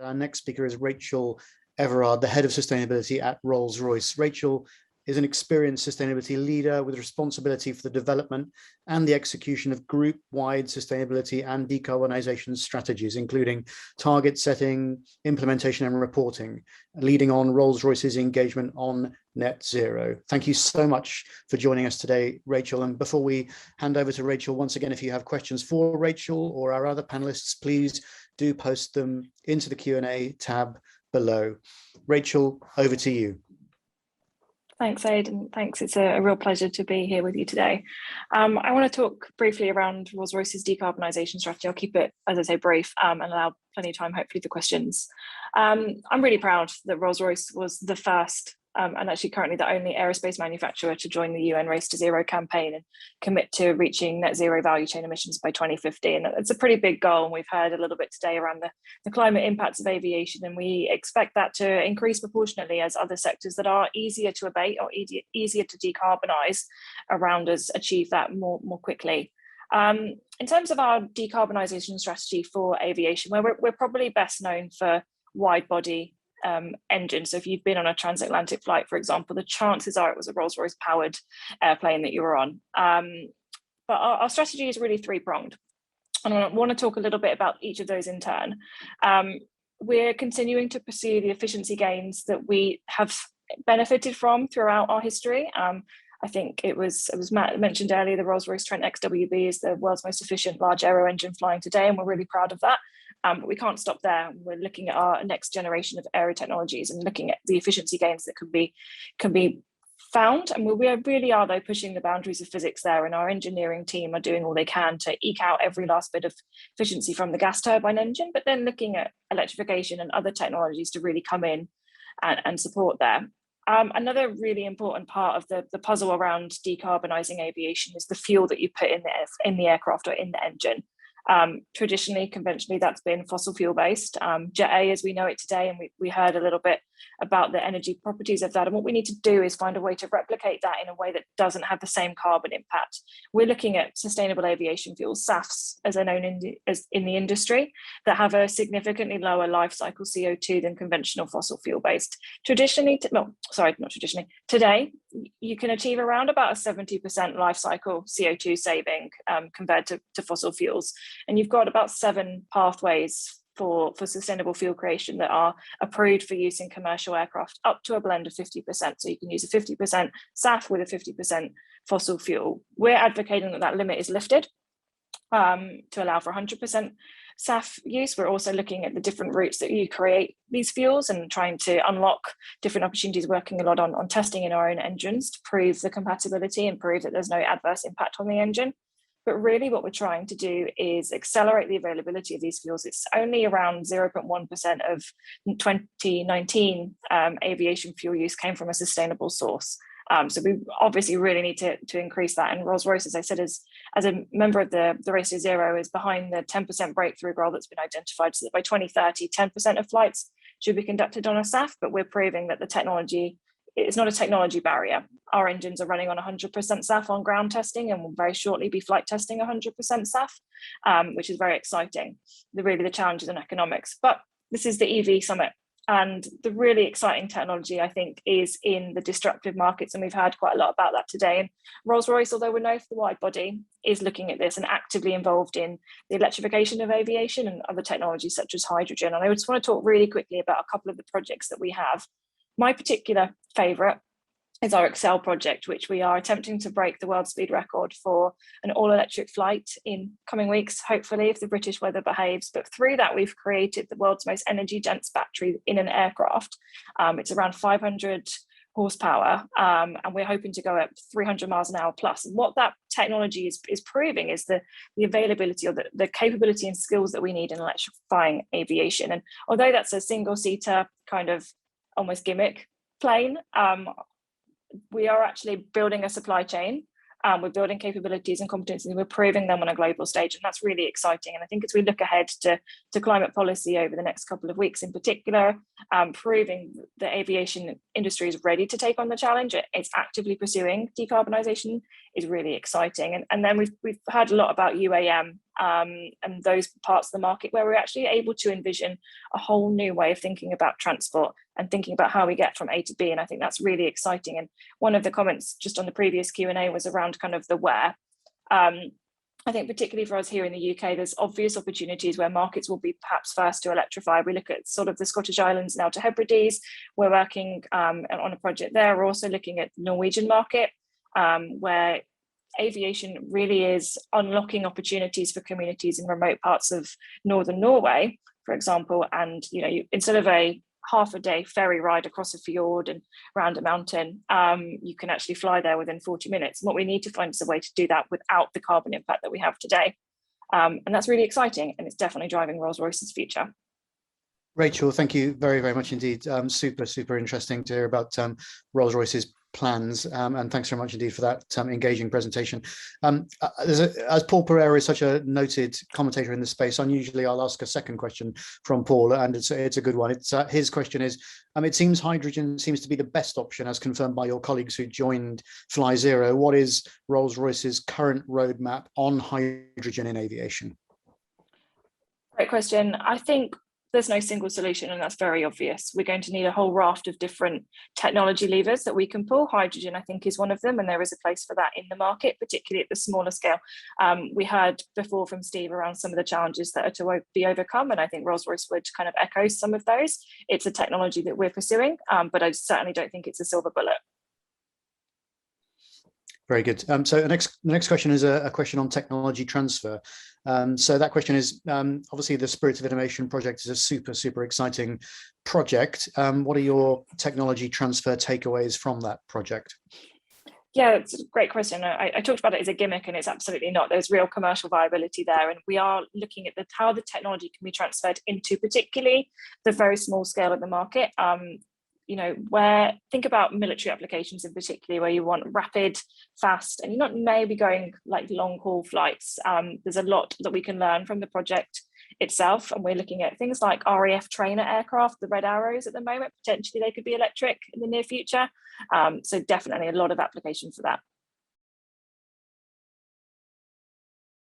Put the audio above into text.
Our next speaker is Rachael Everard, the Head of Sustainability at Rolls-Royce. Rachael is an experienced sustainability leader with responsibility for the development and the execution of group-wide sustainability and decarbonisation strategies, including target setting, implementation and reporting, leading on Rolls-Royce's engagement on net zero. Thank you so much for joining us today, Rachael. And before we hand over to Rachael, once again, if you have questions for Rachael or our other panelists, please do post them into the Q&A tab below. Rachael, over to you. Thanks, Aid, and thanks. It's a real pleasure to be here with you today. I want to talk briefly around Rolls-Royce's decarbonisation strategy. I'll keep it, as I say, brief and allow plenty of time, hopefully, for questions. I'm really proud that Rolls-Royce was the first and actually currently the only aerospace manufacturer to join the UN Race to Zero campaign and commit to reaching net zero value chain emissions by 2050. And it's a pretty big goal. And we've heard a little bit today around the climate impacts of aviation. And we expect that to increase proportionately as other sectors that are easier to abate or easier to decarbonise around us achieve that more quickly. In terms of our decarbonisation strategy for aviation, we're probably best known for wide body engine. So if you've been on a transatlantic flight, for example, the chances are it was a Rolls-Royce powered airplane that you were on. But our strategy is really three-pronged. And I want to talk a little bit about each of those in turn. We're continuing to pursue the efficiency gains that we have benefited from throughout our history. I think it was Matt mentioned earlier, the Rolls-Royce Trent XWB is the world's most efficient large aero engine flying today, and we're really proud of that. But we can't stop there. We're looking at our next generation of aero technologies and looking at the efficiency gains that can be found. And we really are, though, pushing the boundaries of physics there. And our engineering team are doing all they can to eke out every last bit of efficiency from the gas turbine engine, but then looking at electrification and other technologies to really come in and support there. Another really important part of the puzzle around decarbonising aviation is the fuel that you put in the aircraft or in the engine. Traditionally, conventionally, that's been fossil fuel based. Jet A as we know it today, and we heard a little bit about the energy properties of that. And what we need to do is find a way to replicate that in a way that doesn't have the same carbon impact. We're looking at sustainable aviation fuels, SAFs, as they're known in the industry, that have a significantly lower life cycle CO2 than conventional fossil fuel based. Today, you can achieve around about a 70% life cycle CO2 saving compared to fossil fuels. And you've got about 7 pathways for sustainable fuel creation that are approved for use in commercial aircraft, up to a blend of 50%. So you can use a 50% SAF with a 50% fossil fuel. We're advocating that limit is lifted to allow for 100% SAF use. We're also looking at the different routes that you create these fuels and trying to unlock different opportunities, working a lot on testing in our own engines to prove the compatibility and prove that there's no adverse impact on the engine. But really what we're trying to do is accelerate the availability of these fuels. It's only around 0.1% of 2019 aviation fuel use came from a sustainable source. So we obviously really need to increase that. And Rolls-Royce, as I said, as a member of the Race to Zero, is behind the 10% breakthrough goal that's been identified, so that by 2030, 10% of flights should be conducted on a SAF, but we're proving that the technology, it's not a technology barrier. Our engines are running on 100% SAF on ground testing, and will very shortly be flight testing 100% SAF, which is very exciting. The challenge is in economics. But this is the EV summit, and the really exciting technology, I think, is in the destructive markets, and we've heard quite a lot about that today. And Rolls-Royce, although we're known for the wide body, is looking at this and actively involved in the electrification of aviation and other technologies such as hydrogen. And I just want to talk really quickly about a couple of the projects that we have. My particular favourite is our Excel project, which we are attempting to break the world speed record for an all-electric flight in coming weeks, hopefully, if the British weather behaves. But through that, we've created the world's most energy-dense battery in an aircraft. It's around 500 horsepower, and we're hoping to go up 300 miles an hour plus. And what that technology is proving is the availability or the capability and skills that we need in electrifying aviation. And although that's a single-seater kind of almost gimmick plane, we are actually building a supply chain. We're building capabilities and competencies, and we're proving them on a global stage, and that's really exciting. And I think as we look ahead to climate policy over the next couple of weeks in particular, proving the aviation industry is ready to take on the challenge, it's actively pursuing decarbonisation, is really exciting. And then we've heard a lot about UAM and those parts of the market where we're actually able to envision a whole new way of thinking about transport and thinking about how we get from A to B. And I think that's really exciting. And one of the comments just on the previous Q&A was around kind of the where. I think particularly for us here in the UK, there's obvious opportunities where markets will be perhaps first to electrify. We look at sort of the Scottish Islands now to Hebrides. We're working on a project there. We're also looking at the Norwegian market, where aviation really is unlocking opportunities for communities in remote parts of northern Norway, for example. And instead of a half a day ferry ride across a fjord and around a mountain, you can actually fly there within 40 minutes. And what we need to find is a way to do that without the carbon impact that we have today. And that's really exciting, and it's definitely driving Rolls-Royce's future. Rachel, thank you very, very much indeed. Super interesting to hear about Rolls-Royce's plans, and thanks very much indeed for that engaging presentation. As Paul Pereira is such a noted commentator in the space, unusually I'll ask a second question from Paul, and it's a good one. His question is, it seems hydrogen seems to be the best option as confirmed by your colleagues who joined FlyZero. What is Rolls-Royce's current roadmap on hydrogen in aviation? Great question. I think there's no single solution, and that's very obvious. We're going to need a whole raft of different technology levers that we can pull. Hydrogen, I think, is one of them, and there is a place for that in the market, particularly at the smaller scale. We heard before from Steve around some of the challenges that are to be overcome, and I think Rolls-Royce would kind of echo some of those. It's a technology that we're pursuing, but I certainly don't think it's a silver bullet. Very good. So the next question is a question on technology transfer. So that question is, obviously the Spirit of Innovation project is a super exciting project. What are your technology transfer takeaways from that project? Yeah, it's a great question. I talked about it as a gimmick, and it's absolutely not. There's real commercial viability there, and we are looking at how the technology can be transferred into particularly the very small scale of the market. Think about military applications in particular, where you want rapid, fast, and you're not maybe going like long haul flights. There's a lot that we can learn from the project itself, and we're looking at things like RAF trainer aircraft, the Red Arrows at the moment. Potentially they could be electric in the near future. So definitely a lot of application for that.